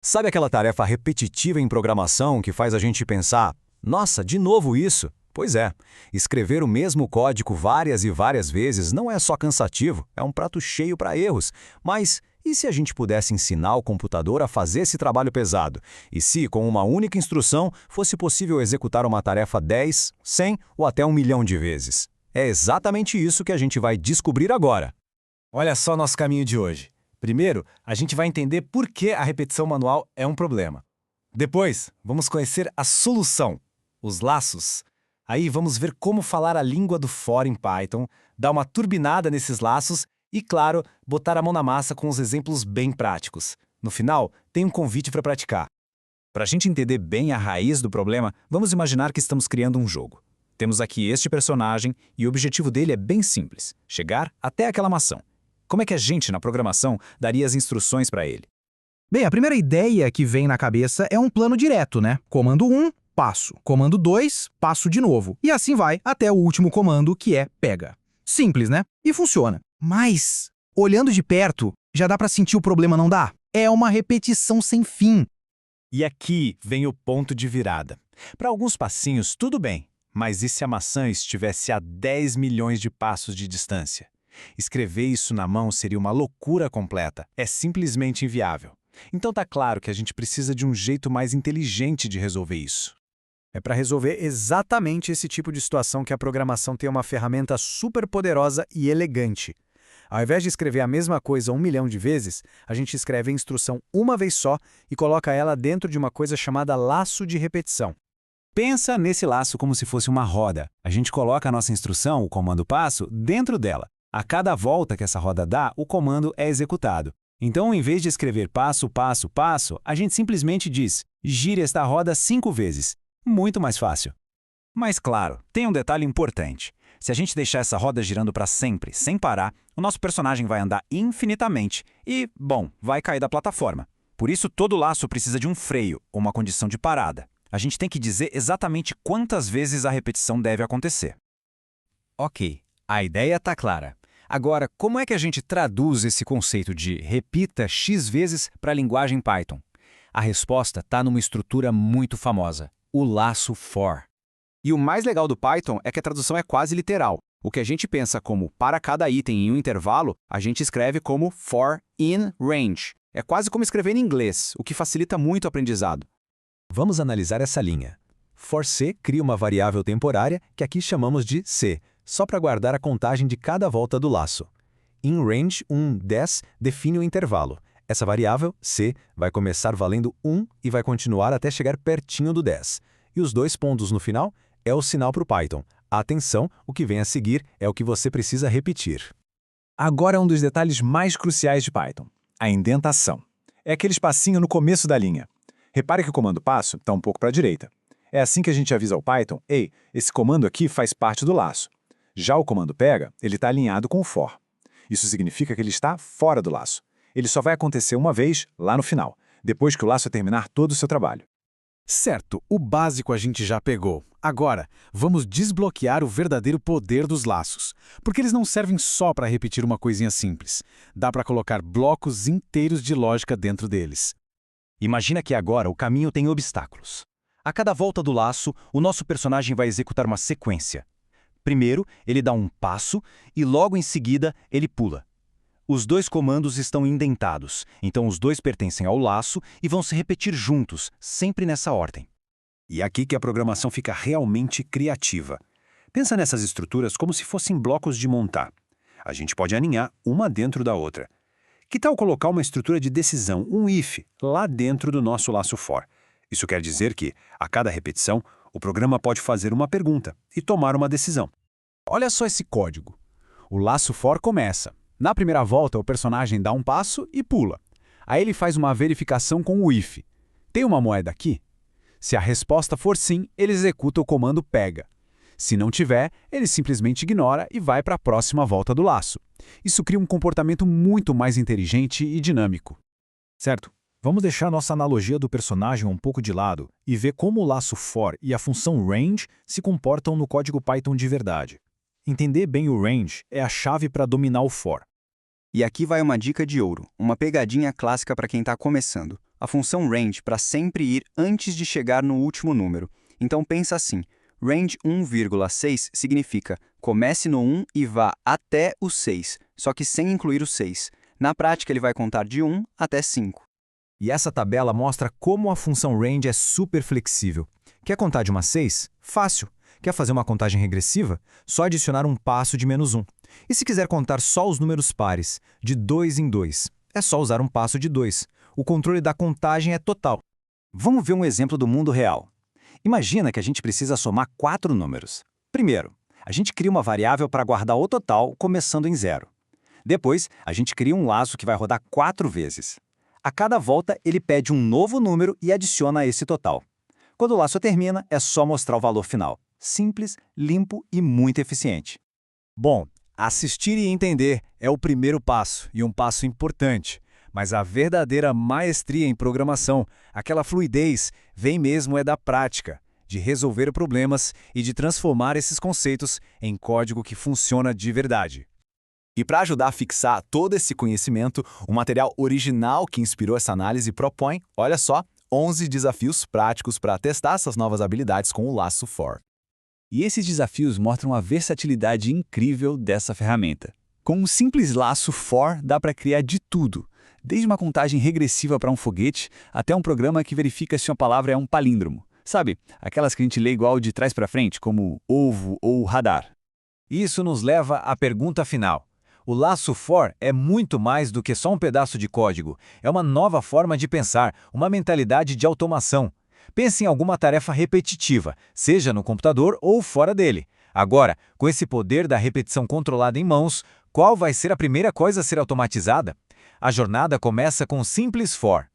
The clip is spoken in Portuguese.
Sabe aquela tarefa repetitiva em programação que faz a gente pensar, nossa, de novo isso? Pois é, escrever o mesmo código várias e várias vezes não é só cansativo, é um prato cheio para erros. Mas e se a gente pudesse ensinar o computador a fazer esse trabalho pesado? E se, com uma única instrução, fosse possível executar uma tarefa 10, 100 ou até 1 milhão de vezes? É exatamente isso que a gente vai descobrir agora. Olha só nosso caminho de hoje. Primeiro, a gente vai entender por que a repetição manual é um problema. Depois, vamos conhecer a solução, os laços. Aí vamos ver como falar a língua do for em Python, dar uma turbinada nesses laços e, claro, botar a mão na massa com os exemplos bem práticos. No final, tem um convite para praticar. Para a gente entender bem a raiz do problema, vamos imaginar que estamos criando um jogo. Temos aqui este personagem e o objetivo dele é bem simples, chegar até aquela maçã. Como é que a gente, na programação, daria as instruções para ele? Bem, a primeira ideia que vem na cabeça é um plano direto, né? Comando 1, passo. Comando 2, passo de novo. E assim vai até o último comando, que é pega. Simples, né? E funciona. Mas, olhando de perto, já dá para sentir o problema, não dá? É uma repetição sem fim. E aqui vem o ponto de virada. Para alguns passinhos, tudo bem. Mas e se a maçã estivesse a 10 milhões de passos de distância? Escrever isso na mão seria uma loucura completa. É simplesmente inviável. Então tá claro que a gente precisa de um jeito mais inteligente de resolver isso. É para resolver exatamente esse tipo de situação que a programação tem uma ferramenta super poderosa e elegante. Ao invés de escrever a mesma coisa 1 milhão de vezes, a gente escreve a instrução uma vez só e coloca ela dentro de uma coisa chamada laço de repetição. Pensa nesse laço como se fosse uma roda. A gente coloca a nossa instrução, o comando passo, dentro dela. A cada volta que essa roda dá, o comando é executado. Então, em vez de escrever passo, passo, passo, a gente simplesmente diz, gire esta roda 5 vezes. Muito mais fácil. Mas claro, tem um detalhe importante. Se a gente deixar essa roda girando para sempre, sem parar, o nosso personagem vai andar infinitamente e, bom, vai cair da plataforma. Por isso, todo laço precisa de um freio, ou uma condição de parada. A gente tem que dizer exatamente quantas vezes a repetição deve acontecer. Ok, a ideia está clara. Agora, como é que a gente traduz esse conceito de repita x vezes para a linguagem Python? A resposta está numa estrutura muito famosa, o laço for. E o mais legal do Python é que a tradução é quase literal. O que a gente pensa como para cada item em um intervalo, a gente escreve como for in range. É quase como escrever em inglês, o que facilita muito o aprendizado. Vamos analisar essa linha. For c cria uma variável temporária que aqui chamamos de c, só para guardar a contagem de cada volta do laço. In range 10 define o intervalo. Essa variável, c, vai começar valendo 1 e vai continuar até chegar pertinho do 10. E os 2 pontos no final é o sinal para o Python. Atenção, o que vem a seguir é o que você precisa repetir. Agora é um dos detalhes mais cruciais de Python, a indentação. É aquele espacinho no começo da linha. Repare que o comando passo está um pouco para a direita. É assim que a gente avisa ao Python, ei, esse comando aqui faz parte do laço. Já o comando pega, ele está alinhado com o for. Isso significa que ele está fora do laço. Ele só vai acontecer uma vez, lá no final, depois que o laço terminar todo o seu trabalho. Certo, o básico a gente já pegou. Agora, vamos desbloquear o verdadeiro poder dos laços. Porque eles não servem só para repetir uma coisinha simples. Dá para colocar blocos inteiros de lógica dentro deles. Imagina que agora o caminho tem obstáculos. A cada volta do laço, o nosso personagem vai executar uma sequência. Primeiro, ele dá um passo e logo em seguida ele pula. Os 2 comandos estão indentados, então os 2 pertencem ao laço e vão se repetir juntos, sempre nessa ordem. E é aqui que a programação fica realmente criativa. Pensa nessas estruturas como se fossem blocos de montar. A gente pode aninhar uma dentro da outra. Que tal colocar uma estrutura de decisão, um if, lá dentro do nosso laço for? Isso quer dizer que, a cada repetição, o programa pode fazer uma pergunta e tomar uma decisão. Olha só esse código. O laço for começa. Na primeira volta, o personagem dá um passo e pula. Aí ele faz uma verificação com o if. Tem uma moeda aqui? Se a resposta for sim, ele executa o comando pega. Se não tiver, ele simplesmente ignora e vai para a próxima volta do laço. Isso cria um comportamento muito mais inteligente e dinâmico. Certo? Vamos deixar nossa analogia do personagem um pouco de lado e ver como o laço for e a função range se comportam no código Python de verdade. Entender bem o range é a chave para dominar o for. E aqui vai uma dica de ouro, uma pegadinha clássica para quem está começando. a função range para sempre ir antes de chegar no último número. Então pensa assim, range 1,6 significa comece no 1 e vá até o 6, só que sem incluir o 6. Na prática, ele vai contar de 1 até 5. E essa tabela mostra como a função range é super flexível. Quer contar de 1 a 6? Fácil. Quer fazer uma contagem regressiva? Só adicionar um passo de -1. E se quiser contar só os números pares, de 2 em 2, é só usar um passo de 2. O controle da contagem é total. Vamos ver um exemplo do mundo real. Imagina que a gente precisa somar 4 números. Primeiro, a gente cria uma variável para guardar o total começando em 0. Depois, a gente cria um laço que vai rodar 4 vezes. A cada volta, ele pede um novo número e adiciona a esse total. Quando o laço termina, é só mostrar o valor final. Simples, limpo e muito eficiente. Bom, assistir e entender é o primeiro passo, e um passo importante. Mas a verdadeira maestria em programação, aquela fluidez, vem mesmo da prática, de resolver problemas e de transformar esses conceitos em código que funciona de verdade. E para ajudar a fixar todo esse conhecimento, o material original que inspirou essa análise propõe, olha só, 11 desafios práticos para testar essas novas habilidades com o laço for. E esses desafios mostram a versatilidade incrível dessa ferramenta. Com um simples laço for, dá para criar de tudo, desde uma contagem regressiva para um foguete até um programa que verifica se uma palavra é um palíndromo. Sabe, aquelas que a gente lê igual de trás para frente, como ovo ou radar. Isso nos leva à pergunta final. O laço for é muito mais do que só um pedaço de código. É uma nova forma de pensar, uma mentalidade de automação. Pense em alguma tarefa repetitiva, seja no computador ou fora dele. Agora, com esse poder da repetição controlada em mãos, qual vai ser a primeira coisa a ser automatizada? A jornada começa com um simples for.